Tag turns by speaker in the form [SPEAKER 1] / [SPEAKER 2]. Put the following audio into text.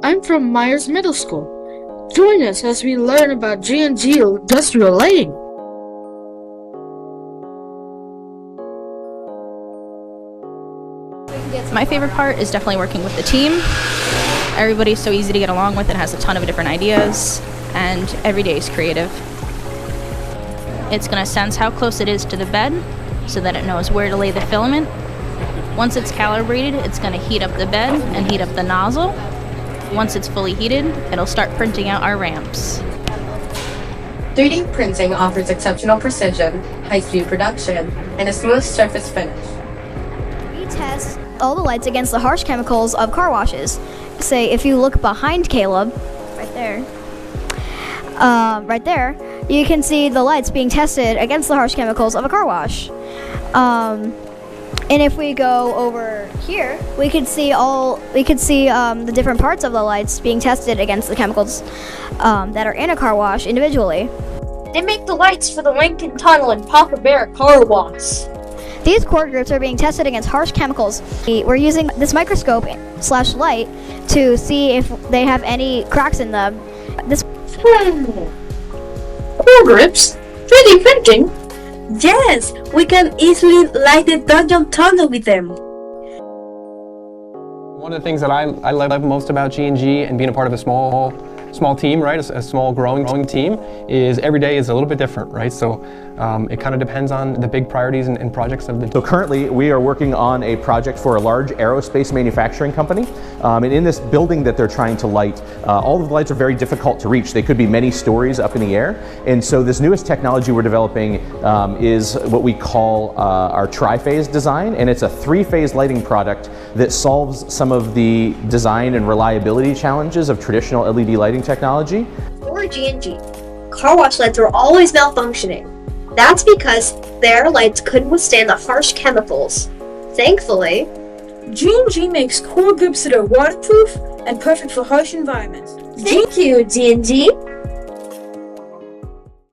[SPEAKER 1] I'm from Myers Middle School. Join us as we learn about G&G industrial lighting.
[SPEAKER 2] My favorite part is definitely working with the team. Everybody's so easy to get along with and has a ton of different ideas, and every day is creative. It's going to sense how close it is to the bed so that it knows where to lay the filament. Once it's calibrated, it's going to heat up the bed and heat up the nozzle. Once it's fully heated, it'll start printing out our ramps.
[SPEAKER 3] 3D printing offers exceptional precision, high-speed production, and a smooth surface finish.
[SPEAKER 4] We test all the lights against the harsh chemicals of car washes. Say, if you look behind Caleb, right there, you can see the lights being tested against the harsh chemicals of a car wash. And if we go over here, we could see the different parts of the lights being tested against the chemicals that are in a car wash individually.
[SPEAKER 5] They make the lights for the Lincoln Tunnel and Papa Bear car wash.
[SPEAKER 4] These core groups are being tested against harsh chemicals. We're using this microscope/light to see if they have any cracks in them.
[SPEAKER 5] Core grips? 3D printing?
[SPEAKER 6] Yes, we can easily light the dungeon tunnel with them.
[SPEAKER 7] One of the things that I love most about G&G and being a part of a small team, right, a small growing team, is every day is a little bit different, right? So it kind of depends on the big priorities and projects of the team.
[SPEAKER 8] So currently we are working on a project for a large aerospace manufacturing company. And in this building that they're trying to light, all of the lights are very difficult to reach. They could be many stories up in the air. And so this newest technology we're developing is what we call our tri-phase design. And it's a 3-phase lighting product that solves some of the design and reliability challenges of traditional LED lighting technology.
[SPEAKER 5] For G&G, car wash lights were always malfunctioning. That's because their lights couldn't withstand the harsh chemicals. Thankfully,
[SPEAKER 6] G&G makes core grips that are waterproof and perfect for harsh environments.
[SPEAKER 5] thank you, G&G.